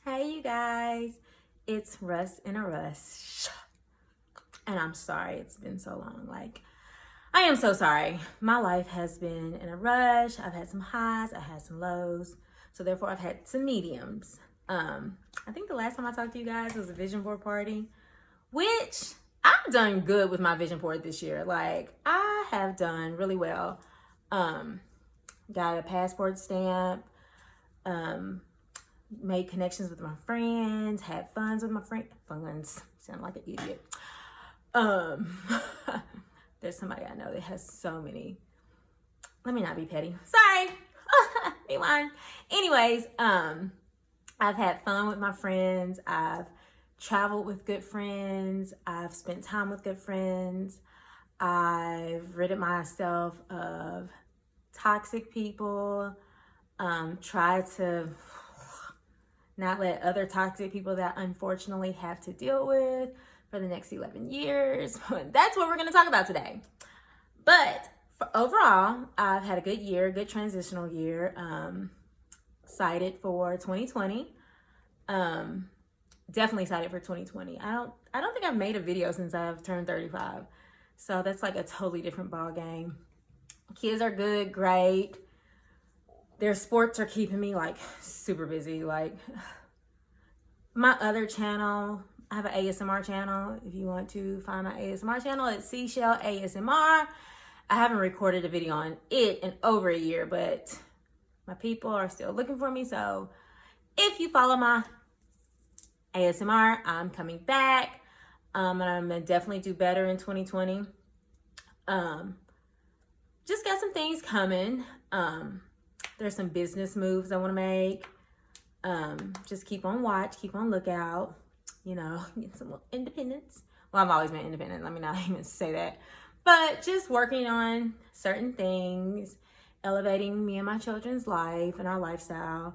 Hey, you guys, it's Russ in a Rush. And I'm sorry it's been so long. I am so sorry. My life has been in a rush. I've had some highs, I had some lows. So, therefore, I've had some mediums. I think the last time I talked to you guys was a vision board party, which I've done good with my vision board this year. I have done really well. Got a passport stamp. Made connections with my friends, had funs with my funds. Sound like an idiot. There's somebody I know that has so many. Let me not be petty. Sorry. Rewind. Anyways, I've had fun with my friends. I've traveled with good friends. I've spent time with good friends. I've ridded myself of toxic people. Tried to not let other toxic people that unfortunately have to deal with for the next 11 years. That's what we're going to talk about today. But overall, I've had a good year, good transitional year. Excited for 2020. Definitely excited for 2020. I don't think I've made a video since I've turned 35. So that's like a totally different ball game. Kids are good, great. Their sports are keeping me super busy. My other channel, I have an ASMR channel. If you want to find my ASMR channel, it's Seashell ASMR. I haven't recorded a video on it in over a year, but my people are still looking for me. So if you follow my ASMR, I'm coming back. And I'm gonna definitely do better in 2020. Just got some things coming. There's some business moves I want to make. Just keep on watch, keep on lookout, get some independence. Well, I've always been independent. Let me not even say that. But just working on certain things, elevating me and my children's life and our lifestyle.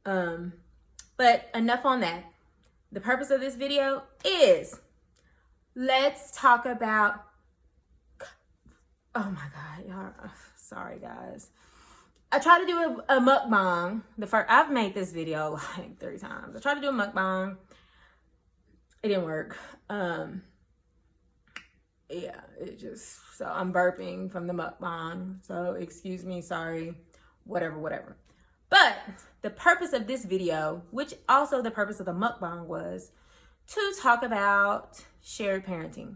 But enough on that. The purpose of this video is let's talk about, oh my God, y'all, sorry guys. I tried to do a mukbang. I've made this video like 3 times. I tried to do a mukbang. It didn't work. So I'm burping from the mukbang. So excuse me, sorry, whatever. But the purpose of this video, which also the purpose of the mukbang, was to talk about shared parenting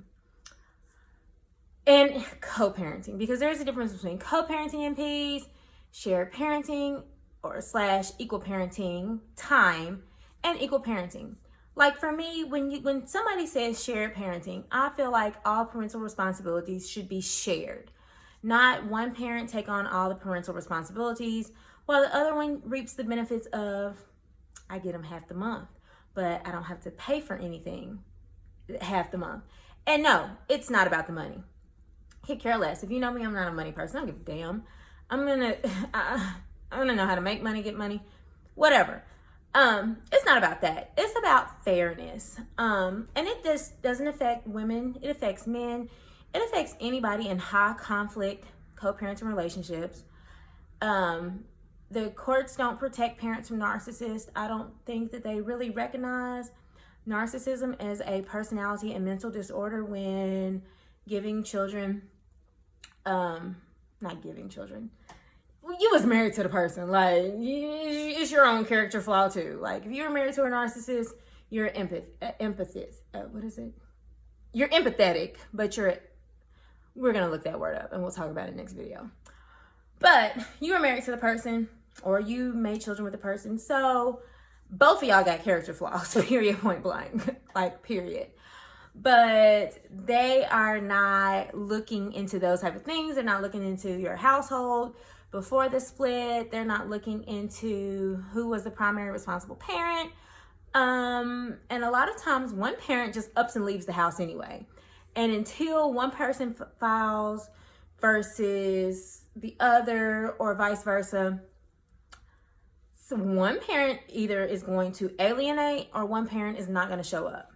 and co-parenting, because there's a difference between co-parenting and peas, shared parenting or / equal parenting time, and equal parenting. Like for me, when somebody says shared parenting, I feel like all parental responsibilities should be shared. Not one parent take on all the parental responsibilities while the other one reaps the benefits of, I get them half the month, but I don't have to pay for anything half the month. And no, it's not about the money. Could care less. If you know me, I'm not a money person. I don't give a damn. I'm gonna know how to make money, get money, whatever. It's not about that. It's about fairness. And it just doesn't affect women. It affects men. It affects anybody in high conflict co-parenting relationships. The courts don't protect parents from narcissists. I don't think that they really recognize narcissism as a personality and mental disorder when giving children, not giving children. You was married to the person. It's your own character flaw too. If you're married to a narcissist, you're what is it? You're empathetic, but we're going to look that word up and we'll talk about it next video. But you were married to the person, or you made children with the person. So both of y'all got character flaws. So period, point blank, period. But they are not looking into those type of things. They're not looking into your household before the split. They're not looking into who was the primary responsible parent. And a lot of times one parent just ups and leaves the house anyway. And until one person files versus the other, or vice versa, so one parent either is going to alienate or one parent is not going to show up.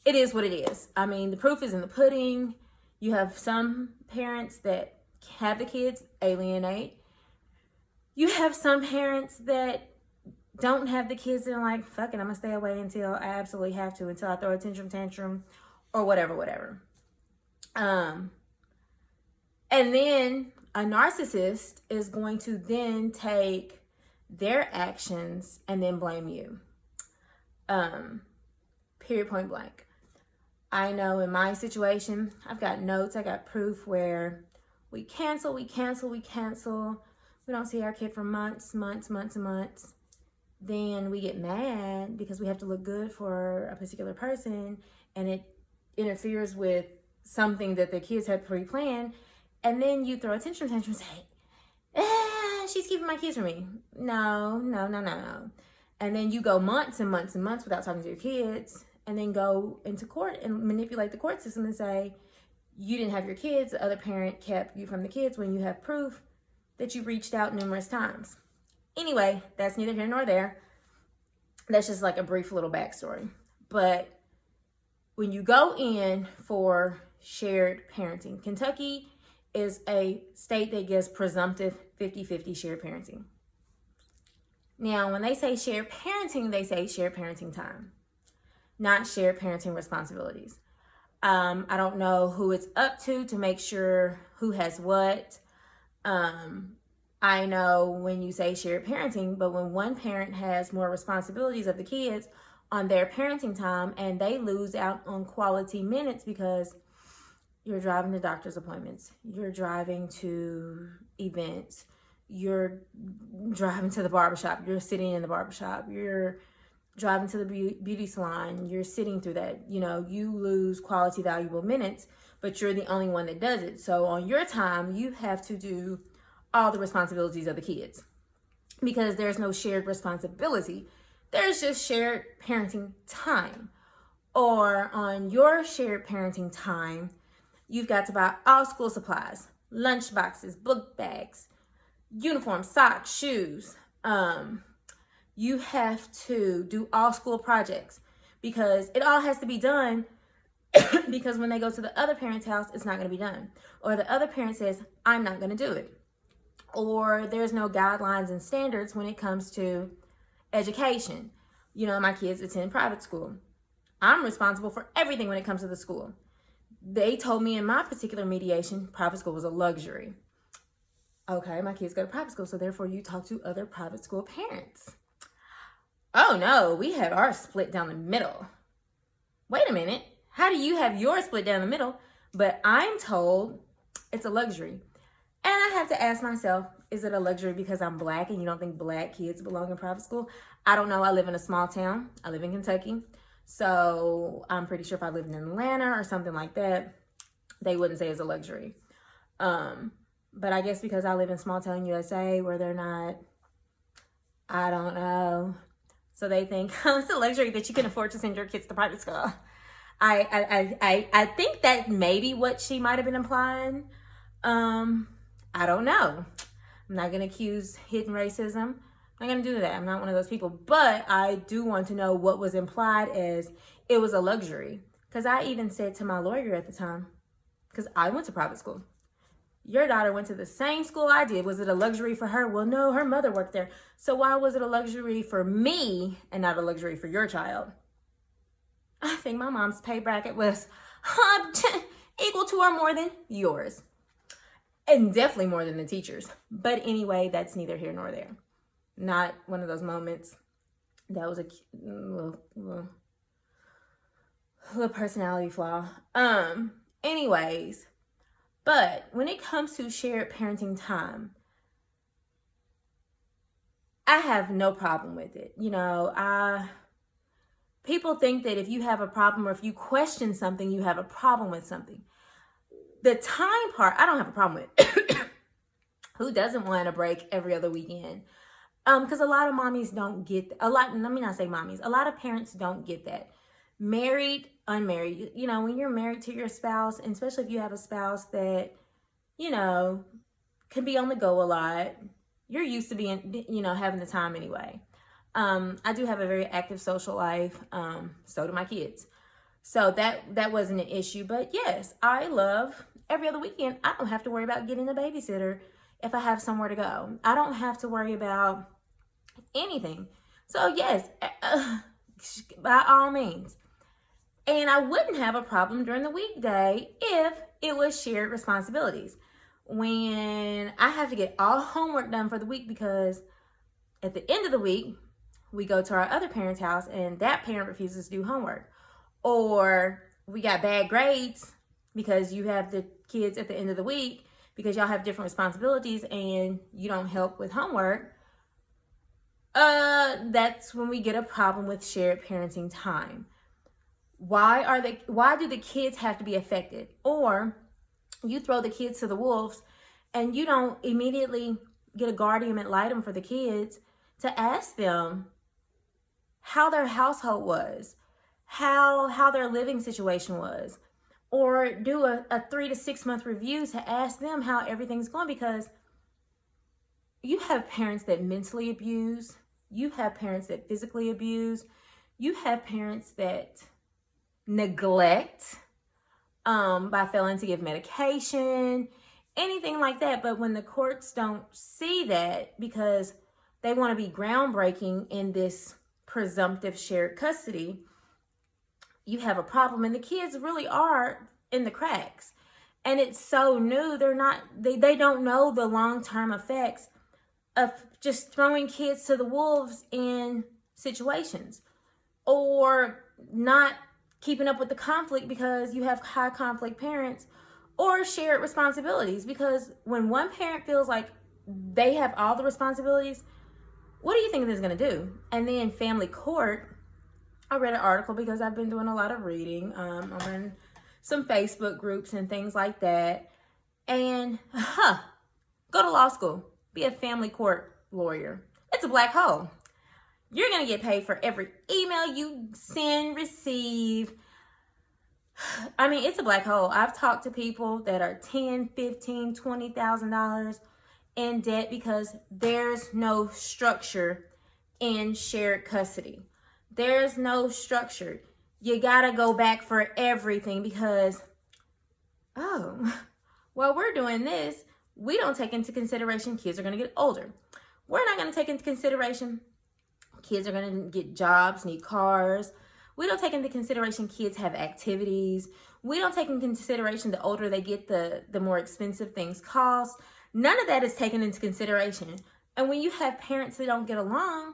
It is what it is. I mean, the proof is in the pudding. You have some parents that have the kids alienate. You have some parents that don't have the kids and like, fuck it, I'm gonna stay away until I absolutely have to, until I throw a tantrum or whatever. And then a narcissist is going to then take their actions and then blame you. Period, point blank. I know in my situation, I've got notes, I got proof where we cancel. We don't see our kid for months. Then we get mad because we have to look good for a particular person, and it interferes with something that the kids had pre-planned. And then you throw a tantrum and say, she's keeping my kids from me. No. And then you go months and months without talking to your kids, and then go into court and manipulate the court system and say, you didn't have your kids, the other parent kept you from the kids, when you have proof that you reached out numerous times. Anyway, that's neither here nor there. That's just like a brief little backstory. But when you go in for shared parenting, Kentucky is a state that gives presumptive 50-50 shared parenting. Now, when they say shared parenting, they say shared parenting time, not shared parenting responsibilities. I don't know who it's up to make sure who has what. I know when you say shared parenting, but when one parent has more responsibilities of the kids on their parenting time, and they lose out on quality minutes because you're driving to doctor's appointments, you're driving to events, you're driving to the barbershop, you're sitting in the barbershop, you're driving to the beauty salon, you're sitting through that, you lose quality, valuable minutes, but you're the only one that does it. So on your time, you have to do all the responsibilities of the kids because there's no shared responsibility. There's just shared parenting time. Or on your shared parenting time, you've got to buy all school supplies, lunch boxes, book bags, uniforms, socks, shoes. You have to do all school projects because it all has to be done because when they go to the other parent's house, it's not going to be done. Or the other parent says, I'm not going to do it. Or there's no guidelines and standards when it comes to education. My kids attend private school. I'm responsible for everything when it comes to the school. They told me in my particular mediation, private school was a luxury. Okay, my kids go to private school, so therefore you talk to other private school parents. Oh no, we have ours split down the middle. Wait a minute, how do you have yours split down the middle, but I'm told it's a luxury? And I have to ask myself, is it a luxury because I'm Black and you don't think Black kids belong in private school? I don't know. I live in a small town. I live in Kentucky. So I'm pretty sure if I lived in Atlanta or something like that, they wouldn't say it's a luxury. But I guess because I live in small town USA where they're not, I don't know. So they think it's a luxury that you can afford to send your kids to private school. I think that maybe what she might have been implying. I don't know. I'm not going to accuse hidden racism. I'm not going to do that. I'm not one of those people. But I do want to know what was implied as it was a luxury. Because I even said to my lawyer at the time, because I went to private school. Your daughter went to the same school I did. Was it a luxury for her? Well, no, her mother worked there. So why was it a luxury for me and not a luxury for your child? I think my mom's pay bracket was equal to or more than yours. And definitely more than the teachers. But anyway, that's neither here nor there. Not one of those moments. That was a little personality flaw. Anyways, but when it comes to shared parenting time, I have no problem with it. People think that if you have a problem or if you question something, you have a problem with something. The time part, I don't have a problem with. Who doesn't want a break every other weekend? Because a lot of mommies don't get, let me not say mommies, a lot of parents don't get that. Married, unmarried, when you're married to your spouse, and especially if you have a spouse that, can be on the go a lot, you're used to being, having the time anyway. I do have a very active social life. So do my kids. So that wasn't an issue. But yes, I love every other weekend. I don't have to worry about getting a babysitter if I have somewhere to go. I don't have to worry about anything. So yes, by all means. And I wouldn't have a problem during the weekday if it was shared responsibilities. When I have to get all homework done for the week, because at the end of the week, we go to our other parent's house and that parent refuses to do homework. Or we got bad grades because you have the kids at the end of the week because y'all have different responsibilities and you don't help with homework. That's when we get a problem with shared parenting time. Why do the kids have to be affected? Or you throw the kids to the wolves and you don't immediately get a guardian ad litem for the kids to ask them how their household was, how their living situation was, or do a 3 to 6 month review to ask them how everything's going, because you have parents that mentally abuse, you have parents that physically abuse, you have parents that neglect by failing to give medication, anything like that. But when the courts don't see that because they want to be groundbreaking in this presumptive shared custody, you have a problem. And the kids really are in the cracks. And it's so new, they don't know the long-term effects of just throwing kids to the wolves in situations, or not keeping up with the conflict because you have high conflict parents, or shared responsibilities. Because when one parent feels like they have all the responsibilities, what do you think this is going to do? And then family court, I read an article because I've been doing a lot of reading. I'm in some Facebook groups and things like that. And go to law school, be a family court lawyer. It's a black hole. You're going to get paid for every email you send, receive. I mean, it's a black hole. I've talked to people that are $10,000, $15,000, $20,000 in debt because there's no structure in shared custody. There's no structure. You got to go back for everything because, while we're doing this, we don't take into consideration kids are going to get older. We're not going to take into consideration kids are going to get jobs, need cars. We don't take into consideration kids have activities. We don't take into consideration the older they get, the more expensive things cost. None of that is taken into consideration. And when you have parents that don't get along,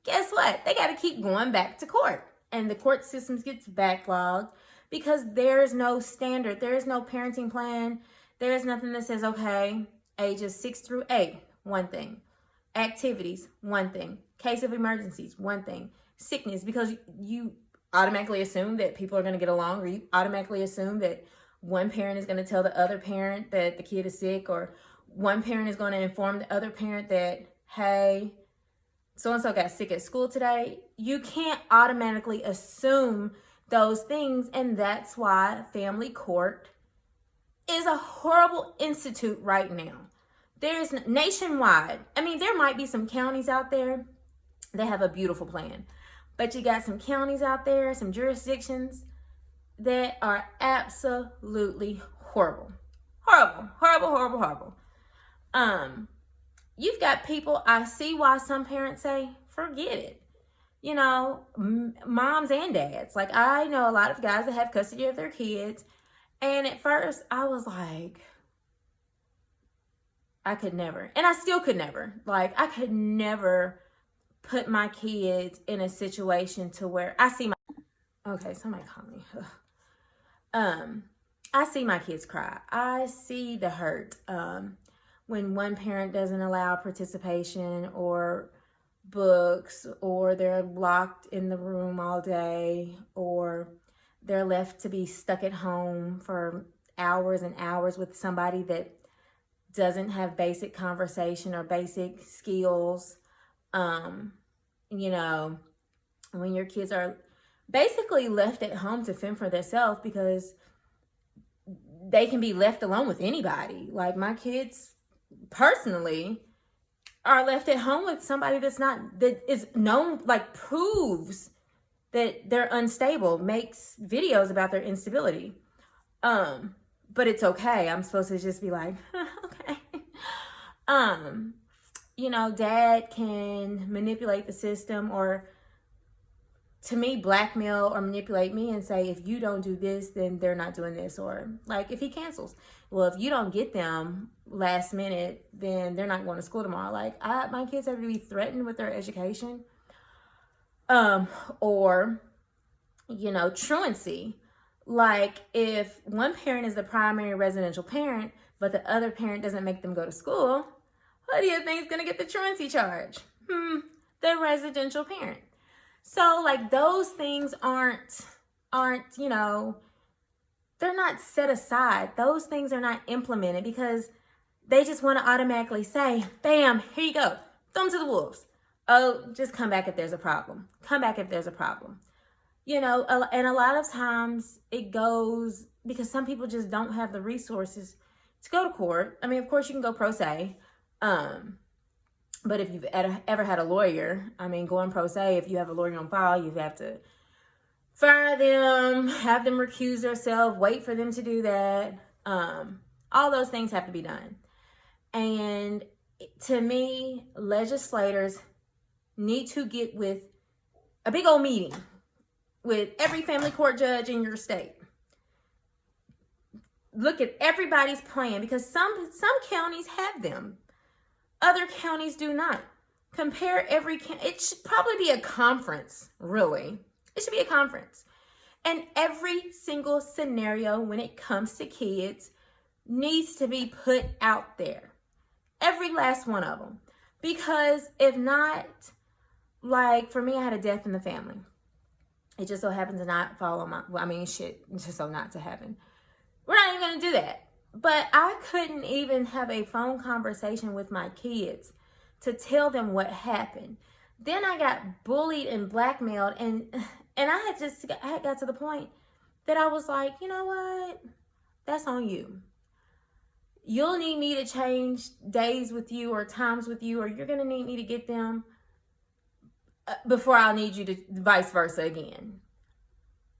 guess what? They got to keep going back to court. And the court systems gets backlogged because there's no standard. There is no parenting plan. There is nothing that says, okay, ages 6 through 8, one thing. Activities, one thing. Case of emergencies, one thing. Sickness, because you automatically assume that people are going to get along, or you automatically assume that one parent is going to tell the other parent that the kid is sick, or one parent is going to inform the other parent that, hey, so-and-so got sick at school today. You can't automatically assume those things, and that's why family court is a horrible institute right now. There's nationwide. I mean, there might be some counties out there that have a beautiful plan, but you got some counties out there, some jurisdictions that are absolutely horrible. Horrible, horrible, horrible, horrible. You've got people, I see why some parents say, forget it. You know, moms and dads. Like, I know a lot of guys that have custody of their kids. And at first I was like, I could never. And I still could never. Like, I could never put my kids in a situation to where I see my... Okay, somebody call me. I see my kids cry. I see the hurt. When one parent doesn't allow participation or books, or they're locked in the room all day, or they're left to be stuck at home for hours and hours with somebody that doesn't have basic conversation or basic skills. You know, when your kids are basically left at home to fend for themselves because they can be left alone with anybody. Like, my kids personally are left at home with somebody that is known, like, proves that they're unstable, makes videos about their instability. But it's okay. I'm supposed to just be like, okay. dad can manipulate the system, or to me, blackmail or manipulate me and say, if you don't do this, then they're not doing this. Or like if he cancels, well, if you don't get them last minute, then they're not going to school tomorrow. Like my kids have to be threatened with their education. Or, truancy. Like if one parent is the primary residential parent, but the other parent doesn't make them go to school, what do you think is going to get the truancy charge? The residential parent. So like those things aren't, they're not set aside. Those things are not implemented because they just want to automatically say, bam, here you go. Throw them to the wolves. Oh, just come back if there's a problem. Come back if there's a problem. And a lot of times it goes because some people just don't have the resources to go to court. I mean, of course you can go pro se. But if you've ever had a lawyer, going pro se, if you have a lawyer on file, you have to fire them, have them recuse themselves, wait for them to do that. All those things have to be done. And to me, legislators need to get with a big old meeting with every family court judge in your state. Look at everybody's plan because some counties have them. Other counties do not. Compare every county. It should probably be a conference, really. It should be a conference. And every single scenario when it comes to kids needs to be put out there. Every last one of them. Because if not, like for me, I had a death in the family. It just so happened to not follow just so not to happen. We're not even going to do that. But I couldn't even have a phone conversation with my kids to tell them what happened. Then I got bullied and blackmailed, and I had got to the point that I was like, you know what? That's on you. You'll need me to change days with you or times with you, or you're going to need me to get them before I'll need you to vice versa again.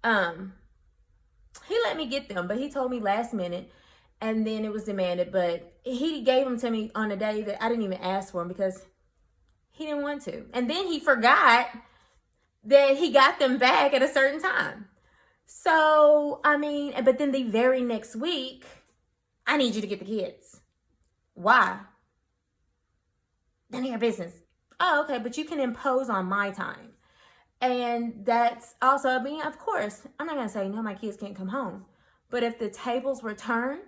He let me get them, but he told me last minute. And then it was demanded, but he gave them to me on a day that I didn't even ask for him because he didn't want to. And then he forgot that he got them back at a certain time. So, but then the very next week, I need you to get the kids. Why? None of your business. Oh, okay, but you can impose on my time. And that's also, of course, I'm not going to say, no, my kids can't come home. But if the tables were turned,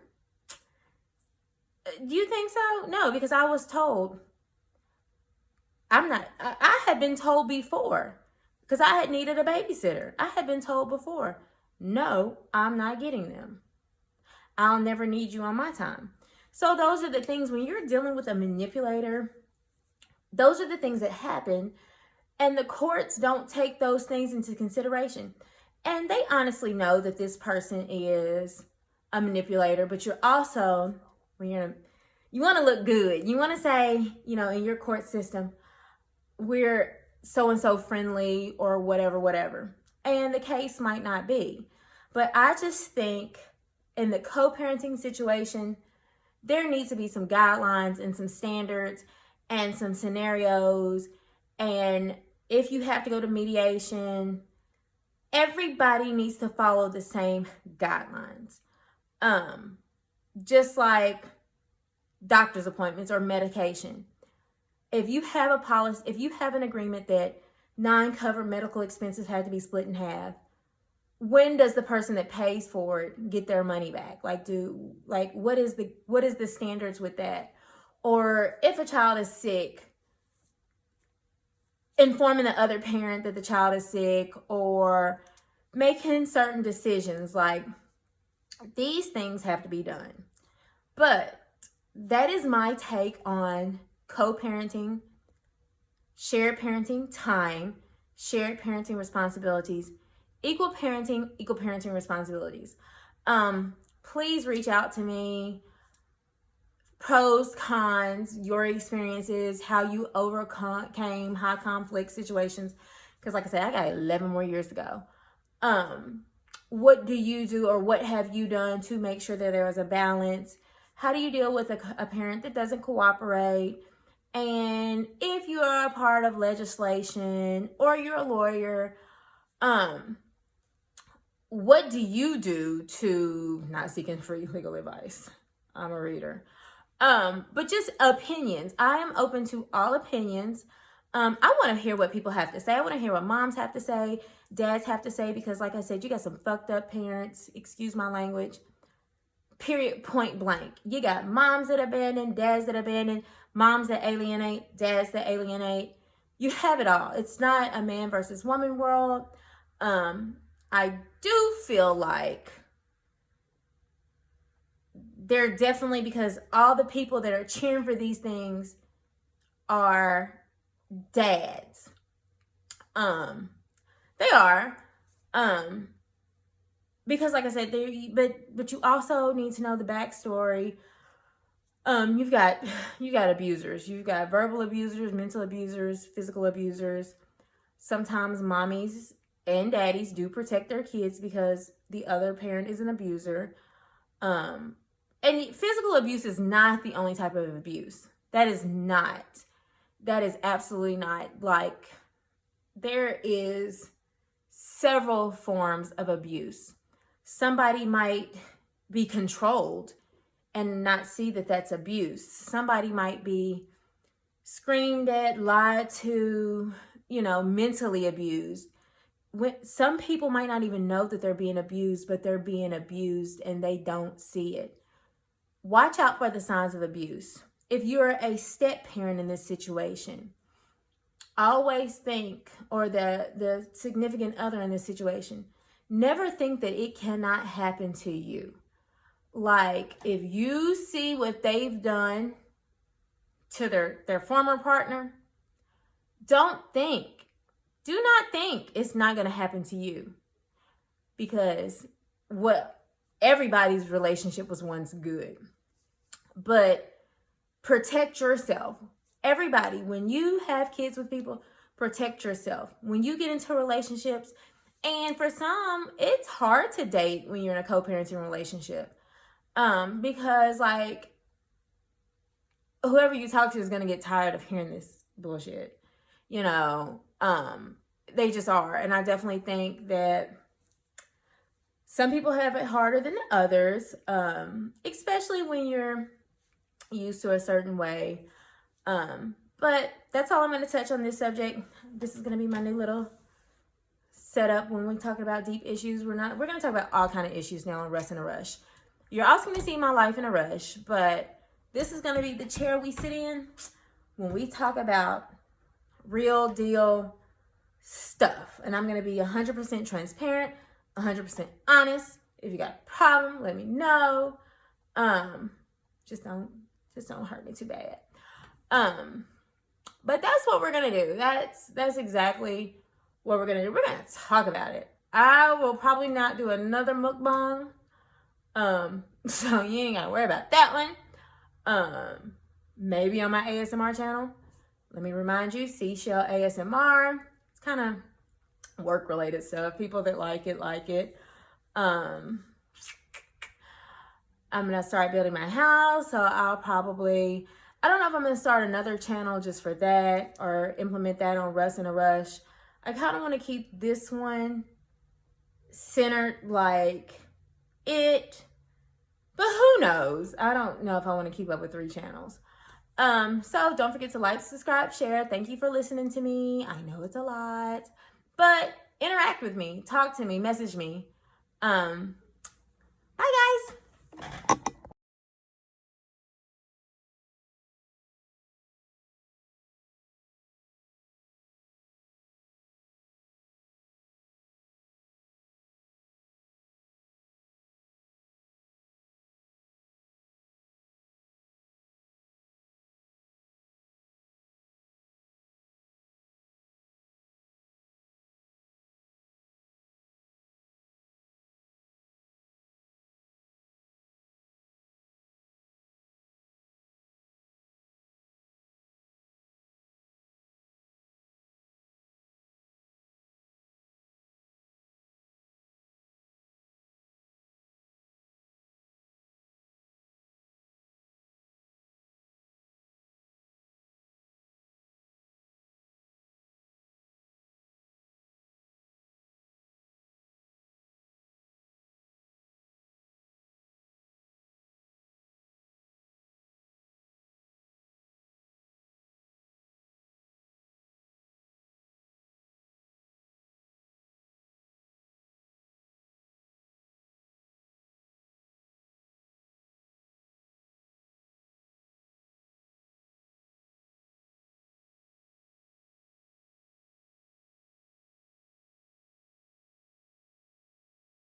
do you think so? No, because I was told. I had been told before because I had needed a babysitter. I had been told before, no, I'm not getting them. I'll never need you on my time. So those are the things when you're dealing with a manipulator, those are the things that happen. And the courts don't take those things into consideration. And they honestly know that this person is a manipulator, but you're also, you want to look good. You want to say, in your court system, we're so-and-so friendly or whatever. And the case might not be. But I just think in the co-parenting situation, there needs to be some guidelines and some standards and some scenarios. And if you have to go to mediation, everybody needs to follow the same guidelines. Just like doctor's appointments or medication. If you have a policy, if you have an agreement that non-covered medical expenses have to be split in half, when does the person that pays for it get their money back? What is the standards with that? Or if a child is sick, informing the other parent that the child is sick, or making certain decisions, like these things have to be done. But that is my take on co-parenting, shared parenting time, shared parenting responsibilities, equal parenting responsibilities. Please reach out to me. Pros, cons, your experiences, how you overcame high conflict situations. Because like I said, I got 11 more years to go. What do you do, or what have you done to make sure that there is a balance? How do you deal with a parent that doesn't cooperate? And if you are a part of legislation or you're a lawyer, what do you do to not seeking free legal advice? I'm a reader. But just opinions. I am open to all opinions. I want to hear what people have to say. I want to hear what moms have to say, dads have to say, because like I said, you got some fucked up parents, excuse my language, period, point blank. You got moms that abandon, dads that abandon, moms that alienate, dads that alienate. You have it all. It's not a man versus woman world. I do feel like they're definitely, because all the people that are cheering for these things are dads. They are. Because like I said, but you also need to know the backstory. You've got abusers. You've got verbal abusers, mental abusers, physical abusers. Sometimes mommies and daddies do protect their kids because the other parent is an abuser. And physical abuse is not the only type of abuse. That is absolutely not. Like, there is several forms of abuse. Somebody might be controlled and not see that that's abuse. Somebody might be screamed at, lied to, mentally abused. Some people might not even know that they're being abused, but they're being abused and they don't see it. Watch out for the signs of abuse. If you're a step parent in this situation, always think, or the significant other in this situation, never think that it cannot happen to you. Like, if you see what they've done to their former partner, do not think it's not going to happen to you. Because everybody's relationship was once good. But protect yourself. Everybody, when you have kids with people, protect yourself. When you get into relationships, and for some, it's hard to date when you're in a co-parenting relationship. Because like, whoever you talk to is going to get tired of hearing this bullshit. They just are. And I definitely think that some people have it harder than others, especially when you're used to a certain way. But that's all I'm going to touch on this subject. This is going to be my new little setup when we talk about deep issues. We're going to talk about all kind of issues now on Russ in a Rush. You're also going to see my life in a rush, but this is going to be the chair we sit in when we talk about real deal stuff. And I'm going to be 100% transparent, 100% honest. If you got a problem, let me know. Just don't hurt me too bad. But that's what we're going to do. That's exactly what we're going to do. We're going to talk about it. I will probably not do another mukbang. So you ain't got to worry about that one. Maybe on my ASMR channel. Let me remind you, Seashell ASMR. It's kind of work-related stuff. People that like it. I'm going to start building my house, so I don't know if I'm going to start another channel just for that or implement that on Russ in a Rush. I kind of want to keep this one centered like it, but who knows? I don't know if I want to keep up with 3 channels. So don't forget to like, subscribe, share. Thank you for listening to me. I know it's a lot, but interact with me, talk to me, message me.